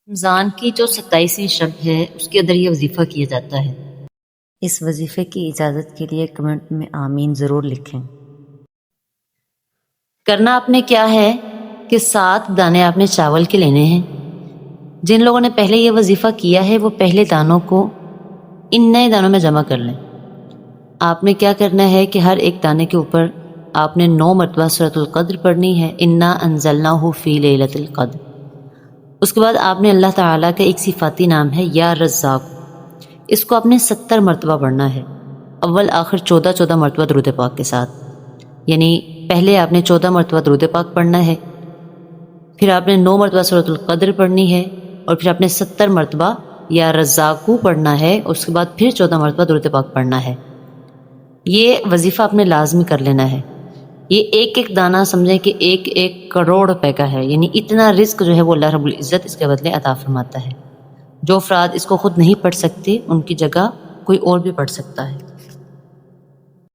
رمضان کی جو 27ویں شب ہے اس کے اندر یہ وظیفہ کیا جاتا ہے۔ اس وظیفے کی اجازت کے لیے کمنٹ میں آمین ضرور لکھیں۔ کرنا آپ نے کیا ہے کہ 7 دانے آپ نے چاول کے لینے ہیں۔ جن لوگوں نے پہلے یہ وظیفہ کیا ہے وہ پہلے دانوں کو ان نئے دانوں میں جمع کر لیں۔ آپ نے کیا کرنا ہے کہ ہر ایک دانے کے اوپر آپ نے 9 مرتبہ سورۃ القدر پڑھنی ہے، انا انزلناہ فی لیلۃ القدر۔ اس کے بعد آپ نے اللہ تعالیٰ کا ایک صفاتی نام ہے یا رزاق، اس کو آپ نے 70 مرتبہ پڑھنا ہے، اول آخر 14 مرتبہ درود پاک کے ساتھ۔ یعنی پہلے آپ نے 14 مرتبہ درود پاک پڑھنا ہے، پھر آپ نے 9 مرتبہ سورۃ القدر پڑھنی ہے، اور پھر آپ نے 70 مرتبہ یا رزاقو پڑھنا ہے، اس کے بعد پھر 14 مرتبہ درود پاک پڑھنا ہے۔ یہ وظیفہ آپ نے لازمی کر لینا ہے۔ یہ ایک ایک دانہ سمجھیں کہ 1 کروڑ روپے کا ہے، یعنی اتنا رزق جو ہے وہ اللہ رب العزت اس کے بدلے عطا فرماتا ہے۔ جو افراد اس کو خود نہیں پڑھ سکتے ان کی جگہ کوئی اور بھی پڑھ سکتا ہے۔